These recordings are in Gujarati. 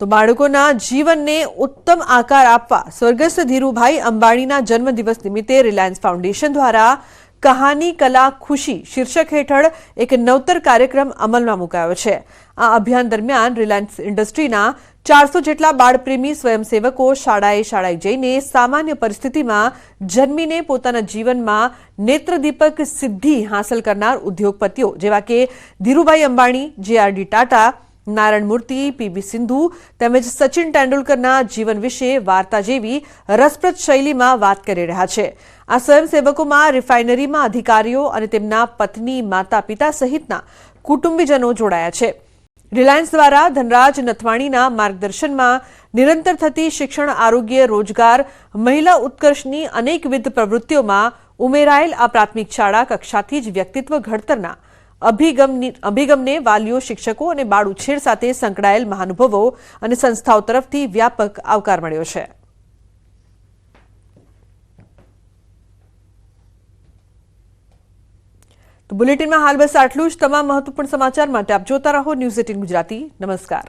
તો બાળકોના જીવનને ઉત્તમ આકાર આપવા સ્વર્ગસ્થ ધીરુભાઈ અંબાણીના જન્મદિવસ નિમિત્તે રિલાયન્સ ફાઉન્ડેશન દ્વારા કહાની કલા ખુશી શીર્ષક હેઠળ એક નવતર કાર્યક્રમ અમલમાં મુકાયો છે। આ અભિયાન દરમિયાન રિલાયન્સ ઇન્ડસ્ટ્રીના 400 જેટલા બાળપ્રેમી સ્વયંસેવકો શાળાએ જઈને સામાન્ય પરિસ્થિતિમાં જન્મીને પોતાના જીવનમાં નેત્રદીપક સિદ્ધિ હાંસલ કરનાર ઉદ્યોગપતિઓ જેવા કે ધીરુભાઈ અંબાણી, જે.આર.ડી. ટાટા, નારાયણ મૂર્તિ, પી.બી. સિંધુ તેમજ સચિન તેંડુલકરના જીવન વિશે વાર્તા જેવી રસપ્રદ શૈલીમાં વાત કરી રહ્યા છે। આ સ્વયંસેવકોમાં રિફાઇનરીમાં અધિકારીઓ અને તેમના પત્ની, માતા પિતા સહિતના કુટુંબીજનો જોડાયા છે। રિલાયન્સ દ્વારા ધનરાજ નથવાણીના માર્ગદર્શનમાં નિરંતર થતી શિક્ષણ, આરોગ્ય, રોજગાર, મહિલા ઉત્કર્ષની અનેકવિધ પ્રવૃત્તિઓમાં ઉમેરાયેલ આ પ્રાથમિક શાળા કક્ષાથી જ વ્યક્તિત્વ ઘડતરના અભિગમને વાલીઓ, શિક્ષકો અને બાળ ઉછેર સાથે સંકળાયેલ મહાનુભાવો અને સંસ્થાઓ તરફથી વ્યાપક આવકાર મળ્યો છે। તો બુલેટિનમાં હાલ બસ આટલું જ। તમામ મહત્વપૂર્ણ સમાચાર માટે આપ જોતા રહો ન્યૂઝ 18 ગુજરાતી। નમસ્કાર।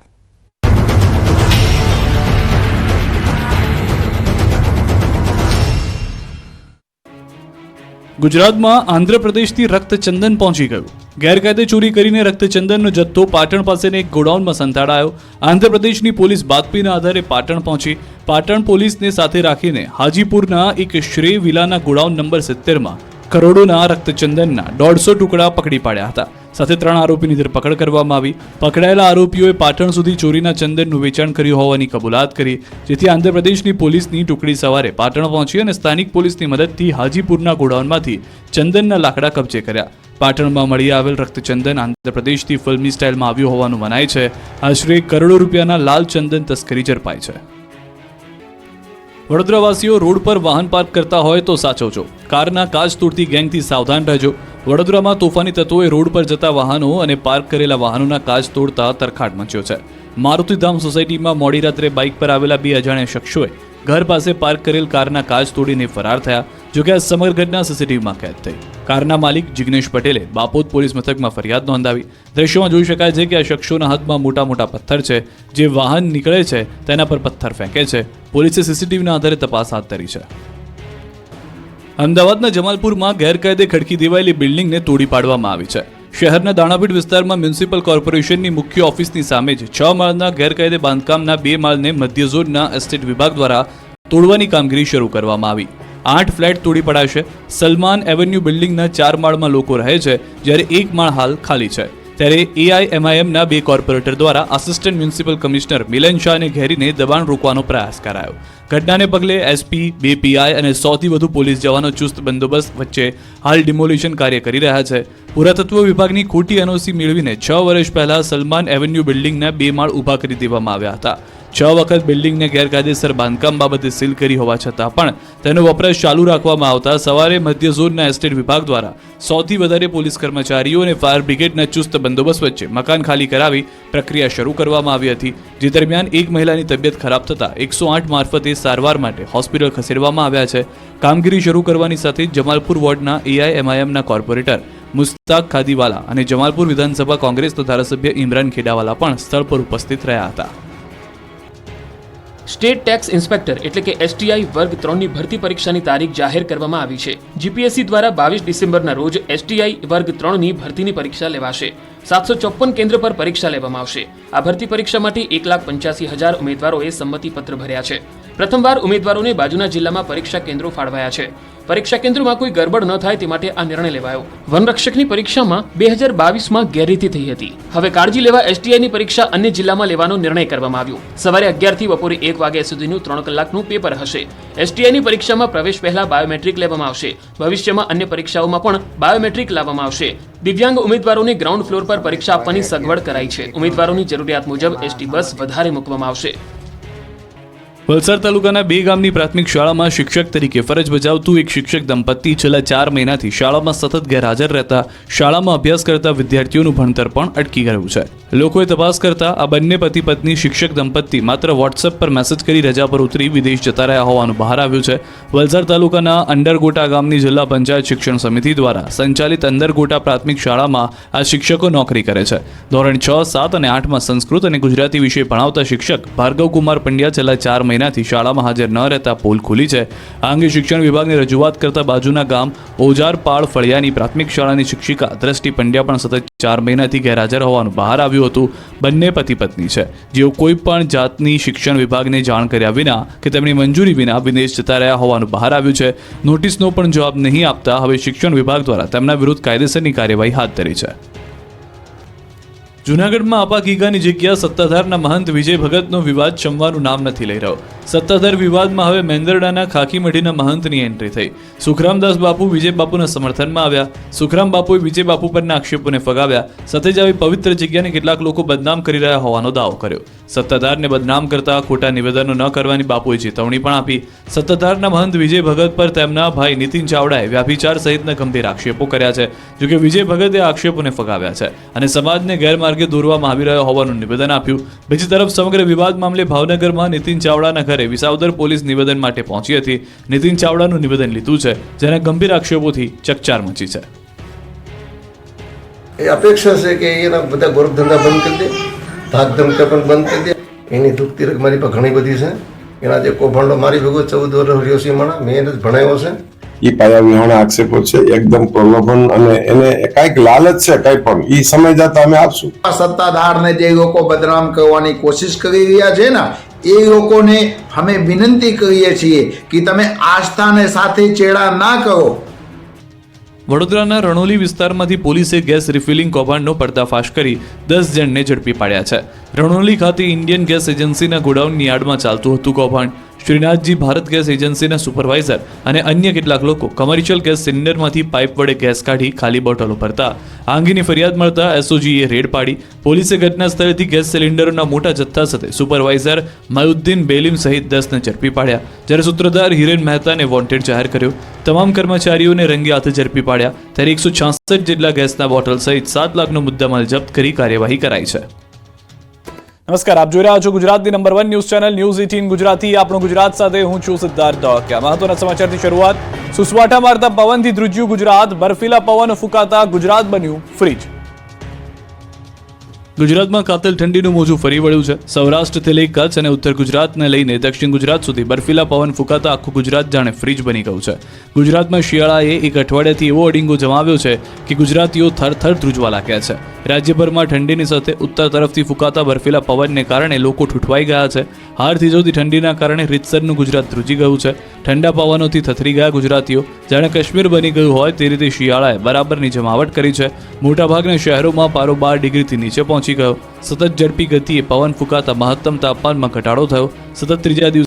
ગુજરાતમાં આંધ્રપ્રદેશથી રક્તચંદન પહોંચી ગયું। ગેરકાયદે ચોરી કરીને રક્તચંદનનો જથ્થો પાટણ પાસેના એક ગોડાઉનમાં સંતાડાયો। આંધ્રપ્રદેશની પોલીસ બાતમીના આધારે પાટણ પહોંચી। પાટણ પોલીસને સાથે રાખીને હાજીપુરના એક શ્રેય વિલાના ગોડાઉન નંબર 70માં કરોડોના રક્તચંદનના 150 ટુકડા પકડી પાડ્યા હતા। સાથે 3 આરોપીની ધરપકડ કરવામાં આવી। પકડાયેલા આરોપીઓએ પાટણ સુધી ચોરીના ચંદનનું વેચાણ કર્યું હોવાની કબૂલાત કરી, જેથી આંધ્રપ્રદેશની પોલીસની ટુકડી સવારે પાટણ પહોંચી અને સ્થાનિક પોલીસની મદદથી હાજીપુરના ગોડાઉનમાંથી ચંદનના લાકડા કબજે કર્યા। પાટણમાં મળી આવેલ રક્તચંદન આંધ્રપ્રદેશથી ફિલ્મી સ્ટાઇલમાં આવ્યું હોવાનું મનાય છે। આશરે કરોડો રૂપિયાના લાલ ચંદન તસ્કરી ઝડપાઈ છે। વડોદરાવાસીઓ રોડ પર વાહન પાર્ક કરતા હોય તો સાચવજો। કારના કાચ તોડતી ગેંગથી સાવધાન રહેજો। વડોદરામાં તોફાની તત્વોએ રોડ પર જતા વાહનો અને પાર્ક કરેલા વાહનોના કાચ તોડતા તરખાટ મચ્યો છે। મારુતિધામ સોસાયટીમાં મોડી રાત્રે બાઇક પર આવેલા 2 અજાણ્યા શખ્સોએ ઘર પાસે પાર્ક કરેલ કારના કાચ તોડીને ફરાર થયા। જોકે આ સમગ્ર ઘટના સીસીટીવીમાં કેદ થઈ। કારના માલિક જિગ્નેશ પટેલે બાપોદ પોલીસ મથકમાં ફરિયાદ નોંધાવી। દ્રશ્યોમાં જોઈ શકાય છે કે આ શખ્સોના હાથમાં મોટા મોટા પથ્થર છે, જે વાહન નીકળે છે તેના પર પથ્થર ફેંકે છે। પોલીસે સીસીટીવીના આધારે તપાસ હાથ ધરી છે। અમદાવાદના જમાલપુરમાં ગેરકાયદે ખડકી દેવાયેલી બિલ્ડિંગને તોડી પાડવામાં આવી છે। શહેરના દાણાપીઠ વિસ્તારમાં મ્યુનિસિપલ કોર્પોરેશનની મુખ્ય ઓફિસની સામે જ 6 માળના ગેરકાયદે બાંધકામના 2 માળને મધ્ય ઝોનના એસ્ટેટ વિભાગ દ્વારા તોડવાની કામગીરી શરૂ કરવામાં આવી। 8 ફ્લેટ તોડી પડાશે। સલમાન એવન્યુ બિલ્ડિંગના 4 માળમાં લોકો રહે છે, જ્યારે 1 માળ હાલ ખાલી છે। ત્યારે AIMIMના 2 કોર્પોરેટર દ્વારા આસિસ્ટન્ટ મ્યુનિસિપલ કમિશનર મિલન શાહને ઘેરીને દબાણ રોકવાનો પ્રયાસ કરાયો। ઘટનાને પગલે SP, 2 PI અને 100થી વધુ પોલીસ જવાનો ચુસ્ત બંદોબસ્ત વચ્ચે હાલ ડિમોલિશન કાર્ય કરી રહ્યા છે। પુરાતત્વ વિભાગની ખોટી NOC મેળવીને 6 વર્ષ પહેલા સલમાન એવન્યુ બિલ્ડિંગના 2 માળ ઊભા કરી દેવામાં આવ્યા હતા। 6 વખત બિલ્ડિંગને ગેરકાયદેસર બાંધકામ બાબતે સીલ કરી હોવા છતાં પણ તેનો વપરાશ ચાલુ રાખવામાં આવતા સવારે મધ્ય ઝોનના એસ્ટેટ વિભાગ દ્વારા 100થી વધારે પોલીસ કર્મચારીઓ અને ફાયર બ્રિગેડના ચુસ્ત બંદોબસ્ત વચ્ચે મકાન ખાલી કરાવી પ્રક્રિયા શરૂ કરવામાં આવી હતી। જે દરમિયાન એક મહિલાની તબિયત ખરાબ થતાં 108 મારફતે સારવાર માટે હોસ્પિટલ ખસેડવામાં આવ્યા છે। કામગીરી શરૂ કરવાની સાથે જમાલપુર વોર્ડના AIMIMના કોર્પોરેટર મુસ્તાક ખાદીવાલા અને જમાલપુર વિધાનસભા કોંગ્રેસના ધારાસભ્ય ઇમરાન ખેડાવાલા પણ સ્થળ પર ઉપસ્થિત રહ્યા હતા। સ્ટેટ ટેક્સ ઇન્સ્પેક્ટર એટલે કે STI વર્ગ 3ની ભરતી પરીક્ષાની તારીખ જાહેર કરવામાં આવી છે। GPSC દ્વારા 22 ડિસેમ્બરના રોજ STI વર્ગ 3ની ભરતીની પરીક્ષા લેવાશે। 754 કેન્દ્ર પર પરીક્ષા લેવામાં આવશે। આ ભરતી પરીક્ષા માટે 1,85,000 ઉમેદવારોએ સંમતિપત્ર ભર્યા છે। પ્રથમવાર ઉમેદવારોને બાજુના જિલ્લામાં પરીક્ષા કેન્દ્રો ફાળવાયા છે। પરીક્ષા કેન્દ્રોમાં કોઈ ગરબડ ન થાય તે માટે આ નિર્ણય લેવાયો। વનરક્ષકની પરીક્ષામાં 2022માં ગેરરીતિ થઈ હતી। હવે કાળજી લેવા STIની પરીક્ષા અન્ય જિલ્લામાં લેવાનો નિર્ણય કરવામાં આવ્યો। સવારે 11 થી બપોરે 1 વાગ્યા સુધીનું 3 કલાકનું પેપર હશે। STIની પરીક્ષામાં પ્રવેશ પહેલા બાયોમેટ્રિક લેવામાં આવશે। ભવિષ્યમાં અન્ય પરીક્ષાઓમાં પણ બાયોમેટ્રિક લાવવામાં આવશે। દિવ્યાંગ ઉમેદવારોને ગ્રાઉન્ડ ફ્લોર પર પરીક્ષા આપવાની સગવડ કરાઈ છે। ઉમેદવારોની જરૂરિયાત મુજબ ST બસ વધારે મૂકવામાં આવશે। વલસાડ તાલુકાના બે ગામની પ્રાથમિક શાળામાં શિક્ષક તરીકે ફરજ બજાવતું એક શિક્ષક દંપતી છેલ્લા 4 મહિનાથી શાળામાં સતત ગેરહાજર રહેતા શાળામાં અભ્યાસ કરતા વિદ્યાર્થીઓનું ભણતર પણ અટકી ગયું છે. લોકોએ તપાસ કરતા આ બંને પતિ પત્ની શિક્ષક દંપતી માત્ર વોટ્સએપ પર મેસેજ કરી રજા પર ઉતરી વિદેશ જતા રહ્યા હોવાનું બહાર આવ્યું છે. વલસાડ તાલુકાના અંડરગોટા ગામની જિલ્લા પંચાયત શિક્ષણ સમિતિ દ્વારા સંચાલિત અંડરગોટા પ્રાથમિક શાળામાં આ શિક્ષકો નોકરી કરે છે. ધોરણ 6, 7 અને 8માં સંસ્કૃત અને ગુજરાતી વિષય ભણાવતા શિક્ષક ભાર્ગવકુમાર પંડ્યા છેલ્લા 4 મહિનાથી શાળામાં હાજર ન રહેતા પોલ ખુલી છે. આ અંગે શિક્ષણ વિભાગને રજૂઆત કરતા બાજુના ગામ ઓજારપાળ ફળિયાની પ્રાથમિક શાળાની શિક્ષિકા દ્રષ્ટિ પંડ્યા પણ સતત 4 મહિનાથી ગેરહાજર હોવાનું બહાર આવ્યું હતું. બંને પતિ પત્ની છે જેઓ કોઈ પણ જાતની શિક્ષણ વિભાગને જાણ કર્યા વિના કે તેમની મંજૂરી વિના વિદેશ જતા રહ્યા હોવાનું બહાર આવ્યું છે. નોટિસનો પણ જવાબ નહીં આપતા હવે શિક્ષણ વિભાગ દ્વારા તેમના વિરુદ્ધ કાયદેસરની કાર્યવાહી હાથ ધરી છે. જૂનાગઢમાં અપાગીગાની જગ્યા સત્તાધારના મહંત વિજય ભગતનો વિવાદ શમવાનું નામ નથી લઈ રહ્યો. સત્તાધાર વિવાદમાં હવે મેંદરડાના ખાકીમઢીના મહંતની એન્ટ્રી થઈ. સુખરામદાસ બાપુ વિજય બાપુના સમર્થનમાં આવ્યા. સુખરામ બાપુએ વિજય બાપુ પરના આક્ષેપોને ફગાવ્યા. સાથે જ આવી પવિત્ર જગ્યાને કેટલાક લોકો બદનામ કરી રહ્યા હોવાનો દાવો કર્યો. સત્તાધારને બદનામ કરતા ખોટા નિવેદનો ન કરવાની બાપુએ ચેતવણી પણ આપી. સત્તાધારના મહંત વિજય ભગત પર તેમના ભાઈ નીતિન ચાવડાએ વ્યાભિચાર સહિતના ગંભીર આક્ષેપો કર્યા છે. જોકે વિજય ભગતે આ આક્ષેપોને ફગાવ્યા છે અને સમાજને ગેરમાર્ગે દોરવામાં આવી રહ્યો હોવાનું નિવેદન આપ્યું. બીજી તરફ સમગ્ર વિવાદ મામલે ભાવનગરમાં નીતિન ચાવડાના ઘરે વિસાવદર પોલીસ નિવેદન માટે પહોંચી હતી. નીતિન ચાવડાનું નિવેદન લીધું છે જેના ગંભીર આક્ષેપોથી ચકચાર મચી છે. એ અપેક્ષા છે કે એના બધા ગોરખ ધંધા બંધ કરી દે, ધાક ધમકા પણ બંધ કરી દે. એની દુઃખ તિરક મારી પાસે ઘણી બધી છે. એના જે કૌભાંડો મારી ભેગો 14 વર્ષ રહ્યો છે માણા, મેં એને જ ભણાવ્યો છે. એ પાયા વિહોણા આક્ષેપો છે, એકદમ પ્રલોભન અને એને કઈક લાલચ છે, કઈ પણ એ સમય જતા અમે આપશું. સત્તાધારને જે લોકો બદનામ કરવાની કોશિશ કરી રહ્યા છે ને એ લોકોને અમે વિનંતી કરીએ છીએ કે તમે આસ્થાને સાથે ચેડા ના કરો. વડોદરાના રણોલી વિસ્તારમાંથી પોલીસે ગેસ રિફિલિંગ કૌભાંડનો પર્દાફાશ કરી 10 જણને ઝડપી પાડ્યા છે. રણોલી ખાતે ઇન્ડિયન ગેસ એજન્સીના ગોડાઉનની યાર્ડમાં ચાલતું હતું કૌભાંડ. શ્રીનાથજી ભારત ગેસ એજન્સીના સુપરવાઇઝર અને અન્ય કેટલાક લોકો કમર્શિયલ ગેસ સિલિન્ડરમાંથી પાઇપ વડે ગેસ કાઢી ખાલી બોટલો ભરતા. આ અંગેની ફરિયાદ મળતા એસઓજીએ રેડ પાડી. પોલીસે ઘટના સ્થળેથી ગેસ સિલિન્ડરોના મોટા જથ્થા સાથે સુપરવાઇઝર મયુદ્દીન બેલીમ સહિત 10ને ઝડપી પાડ્યા. જ્યારે સૂત્રધાર હિરેન મહેતાને વોન્ટેડ જાહેર કર્યો. તમામ કર્મચારીઓને રંગે હાથે ઝડપી પાડ્યા. ત્યારે 166 જેટલા ગેસના બોટલ સહિત 7 લાખનો મુદ્દામાલ જપ્ત કરી કાર્યવાહી કરાઈ છે. નમસ્કાર, આપ જોઈ રહ્યા છો ગુજરાતની number 1 news channel news 18 Gujarati. આપણું ગુજરાત સાથે હું છું સિદ્ધાર્થ ધોળકિયા. મહત્વના સમાચારથી શરૂઆત. સુસવાટા મારતા પવનથી ધ્રુજ્યું ગુજરાત. બર્ફીલા પવન ફૂંકાતા ગુજરાત બન્યું ફ્રીજ. ગુજરાતમાં કાતલ ઠંડીનું મોજું ફરી વળ્યું છે. સૌરાષ્ટ્રથી લઈ કચ્છ અને ઉત્તર ગુજરાતને લઈને દક્ષિણ ગુજરાત સુધી બર્ફીલા પવન ફૂંકાતા આખું ગુજરાત જાણે ફ્રીજ બની ગયું છે. ગુજરાતમાં શિયાળાએ એક અઠવાડિયાથી એવો અડીંગો જમાવ્યો છે કે ગુજરાતીઓ થરથર ધ્રુજવા લાગ્યા છે. રાજ્યભરમાં ઠંડીની સાથે ઉત્તર તરફથી ફૂંકાતા બર્ફીલા પવનને કારણે લોકો ઠૂઠવાઈ ગયા છે. હાર થીજવતી ઠંડીના કારણે રીતસરનું ગુજરાત ધ્રુજી ગયું છે. ઠંડા પવનોથી થથરી ગયા ગુજરાતીઓ. જાણે કાશ્મીર બની ગયું હોય તે રીતે શિયાળાએ બરાબરની જમાવટ કરી છે. મોટાભાગના શહેરોમાં પારો 12 ડિગ્રીથી નીચે પહોંચી ગયો. સતત ઝડપી ગતિએ પવન ફૂંકાતા મહત્તમ તાપમાનમાં ઘટાડો થયો. સતત ત્રીજા દિવસે